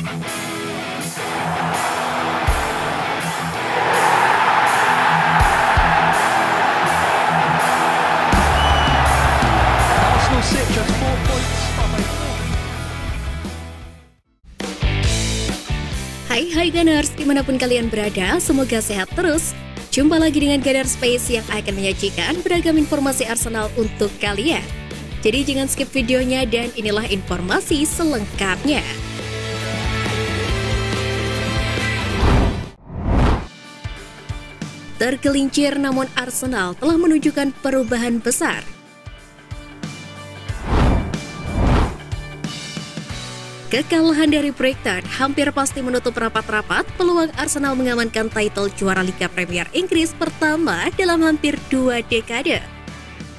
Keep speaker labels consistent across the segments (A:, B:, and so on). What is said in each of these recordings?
A: Arsenal sit just 4 points from a
B: Hai Gunners, dimanapun kalian berada, semoga sehat terus. Jumpa lagi dengan Gunner Space yang akan menyajikan beragam informasi Arsenal untuk kalian. Jadi jangan skip videonya dan inilah informasi selengkapnya. Tergelincir namun Arsenal telah menunjukkan perubahan besar. Kekalahan dari Brighton hampir pasti menutup rapat-rapat peluang Arsenal mengamankan title juara Liga Premier Inggris pertama dalam hampir 2 dekade.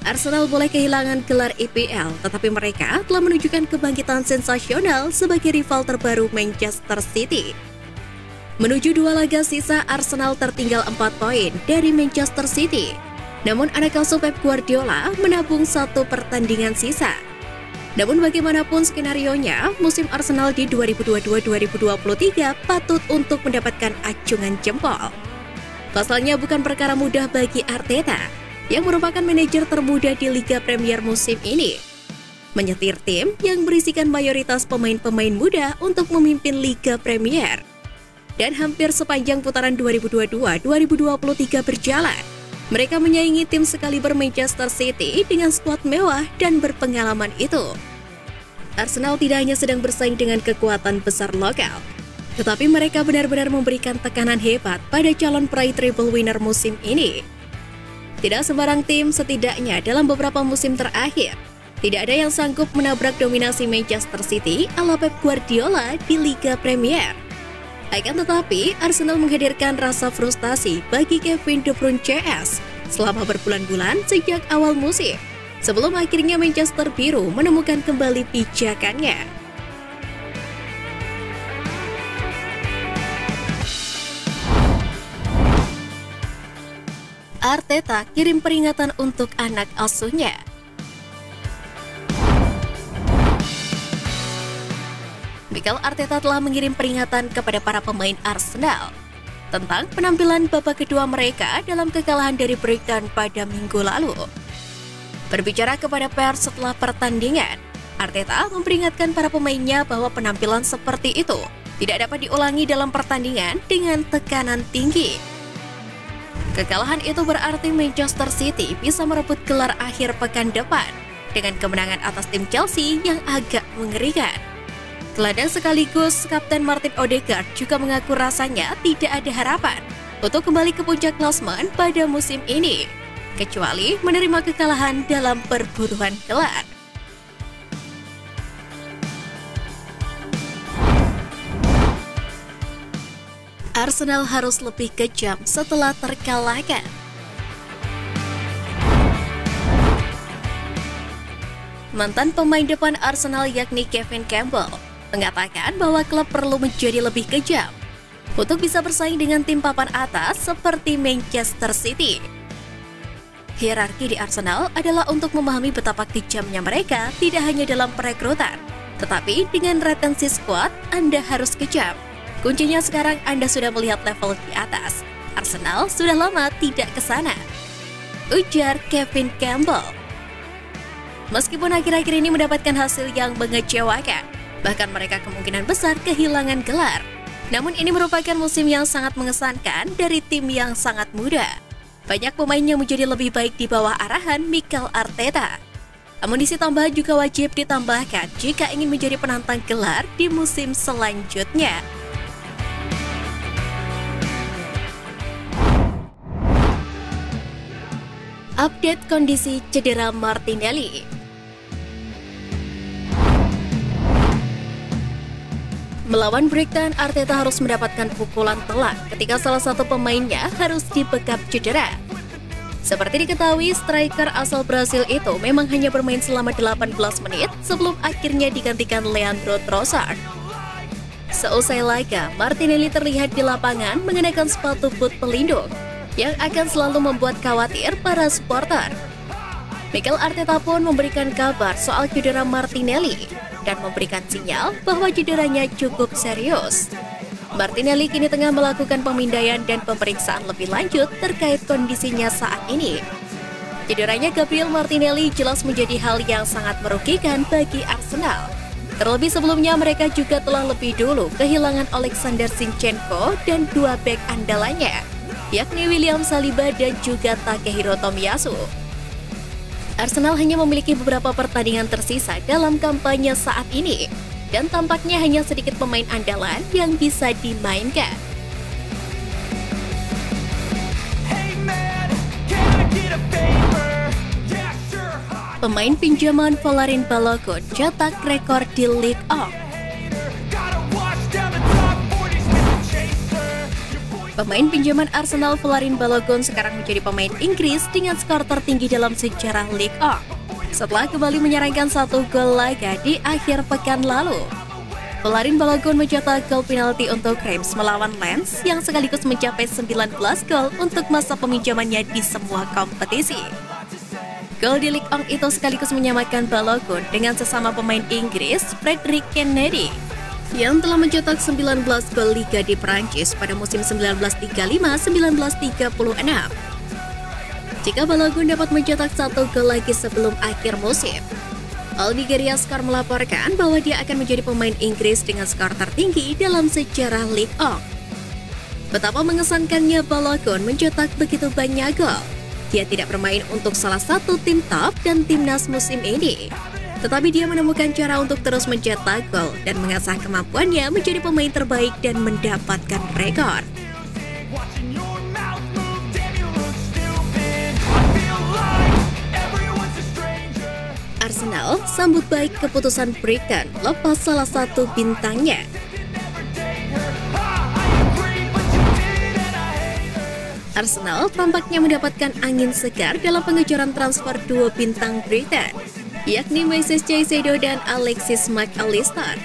B: Arsenal boleh kehilangan gelar EPL, tetapi mereka telah menunjukkan kebangkitan sensasional sebagai rival terbaru Manchester City. Menuju 2 laga sisa, Arsenal tertinggal 4 poin dari Manchester City. Namun anak asuh Pep Guardiola menabung 1 pertandingan sisa. Namun bagaimanapun skenarionya, musim Arsenal di 2022-2023 patut untuk mendapatkan acungan jempol. Pasalnya bukan perkara mudah bagi Arteta, yang merupakan manajer termuda di Liga Premier musim ini. Menyetir tim yang berisikan mayoritas pemain-pemain muda untuk memimpin Liga Premier. Dan hampir sepanjang putaran 2022-2023 berjalan, mereka menyaingi tim sekaliber Manchester City dengan skuad mewah dan berpengalaman itu. Arsenal tidak hanya sedang bersaing dengan kekuatan besar lokal, tetapi mereka benar-benar memberikan tekanan hebat pada calon peraih treble winner musim ini. Tidak sembarang tim, setidaknya dalam beberapa musim terakhir, tidak ada yang sanggup menabrak dominasi Manchester City ala Pep Guardiola di Liga Premier. Akan tetapi, Arsenal menghadirkan rasa frustasi bagi Kevin De Bruyne CS selama berbulan-bulan sejak awal musim, sebelum akhirnya Manchester Biru menemukan kembali pijakannya. Arteta kirim peringatan untuk anak asuhnya. Mikel Arteta telah mengirim peringatan kepada para pemain Arsenal tentang penampilan babak kedua mereka dalam kekalahan dari Brighton pada minggu lalu. Berbicara kepada pers setelah pertandingan, Arteta memperingatkan para pemainnya bahwa penampilan seperti itu tidak dapat diulangi dalam pertandingan dengan tekanan tinggi. Kekalahan itu berarti Manchester City bisa merebut gelar akhir pekan depan dengan kemenangan atas tim Chelsea yang agak mengerikan. Gelandang sekaligus Kapten Martin Odegaard juga mengaku rasanya tidak ada harapan untuk kembali ke puncak klasemen pada musim ini, kecuali menerima kekalahan dalam perburuan gelar. Arsenal harus lebih kejam setelah terkalahkan. Mantan pemain depan Arsenal yakni Kevin Campbell mengatakan bahwa klub perlu menjadi lebih kejam untuk bisa bersaing dengan tim papan atas seperti Manchester City. Hierarki di Arsenal adalah untuk memahami betapa kejamnya mereka tidak hanya dalam perekrutan, tetapi dengan retensi skuad Anda harus kejam. Kuncinya sekarang Anda sudah melihat level di atas. Arsenal sudah lama tidak ke sana, ujar Kevin Campbell. Meskipun akhir-akhir ini mendapatkan hasil yang mengecewakan, bahkan mereka kemungkinan besar kehilangan gelar. Namun ini merupakan musim yang sangat mengesankan dari tim yang sangat muda. Banyak pemain yang menjadi lebih baik di bawah arahan Mikel Arteta. Amunisi tambahan juga wajib ditambahkan jika ingin menjadi penantang gelar di musim selanjutnya. Update kondisi cedera Martinelli. Melawan Brighton, Arteta harus mendapatkan pukulan telak ketika salah satu pemainnya harus dibekap cedera. Seperti diketahui, striker asal Brasil itu memang hanya bermain selama 18 menit sebelum akhirnya digantikan Leandro Trossard. Seusai laga, Martinelli terlihat di lapangan mengenakan sepatu boot pelindung yang akan selalu membuat khawatir para supporter. Mikel Arteta pun memberikan kabar soal cedera Martinelli. dan memberikan sinyal bahwa cederanya cukup serius. Martinelli kini tengah melakukan pemindaian dan pemeriksaan lebih lanjut terkait kondisinya saat ini. Cederanya Gabriel Martinelli jelas menjadi hal yang sangat merugikan bagi Arsenal. Terlebih sebelumnya mereka juga telah lebih dulu kehilangan Alexander Zinchenko dan dua bek andalannya, yakni William Saliba dan juga Takehiro Tomiyasu. Arsenal hanya memiliki beberapa pertandingan tersisa dalam kampanye saat ini, dan tampaknya hanya sedikit pemain andalan yang bisa dimainkan. Pemain pinjaman Folarin Balogun cetak rekor di Ligue 1. Pemain pinjaman Arsenal Folarin Balogun sekarang menjadi pemain Inggris dengan skor tertinggi dalam sejarah Ligue 1 setelah kembali menyerangkan 1 gol laga di akhir pekan lalu. Folarin Balogun mencetak gol penalti untuk Reims melawan Lens yang sekaligus mencapai 19 gol untuk masa peminjamannya di semua kompetisi. Gol di Ligue 1 itu sekaligus menyamakan Balogun dengan sesama pemain Inggris Frederick Kennedy yang telah mencetak 19 gol Liga di Prancis pada musim 1935-1936. Jika Balogun dapat mencetak 1 gol lagi sebelum akhir musim, All Nigeria Score melaporkan bahwa dia akan menjadi pemain Inggris dengan skor tertinggi dalam sejarah Ligue 1. Betapa mengesankannya Balogun mencetak begitu banyak gol. Dia tidak bermain untuk salah satu tim top dan timnas musim ini, tetapi dia menemukan cara untuk terus mencetak gol dan mengasah kemampuannya menjadi pemain terbaik dan mendapatkan rekor. Arsenal sambut baik keputusan Brighton lepas salah satu bintangnya. Arsenal tampaknya mendapatkan angin segar dalam pengejaran transfer dua bintang Brighton, yakni Moises Caicedo dan Alexis Mac Allister.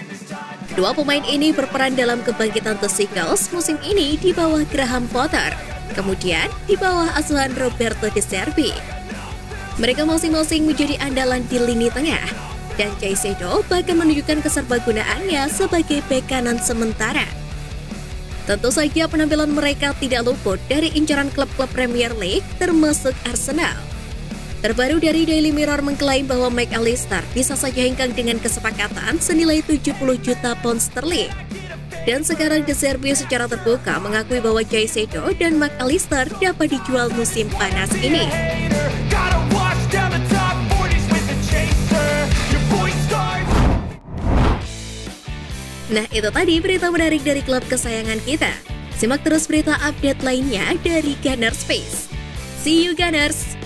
B: Dua pemain ini berperan dalam kebangkitan The Seagulls musim ini di bawah Graham Potter, kemudian di bawah asuhan Roberto De Zerbi. Mereka masing-masing menjadi andalan di lini tengah, dan Caicedo bahkan menunjukkan keserbagunaannya sebagai bek kanan sementara. Tentu saja penampilan mereka tidak luput dari incaran klub-klub Premier League termasuk Arsenal. Terbaru dari Daily Mirror mengklaim bahwa Mac Allister bisa saja hengkang dengan kesepakatan senilai 70 juta pound sterling. Dan sekarang De Zerbi secara terbuka mengakui bahwa Caicedo dan Mac Allister dapat dijual musim panas ini. Nah, itu tadi berita menarik dari klub kesayangan kita. Simak terus berita update lainnya dari Gunners Space. See you Gunners!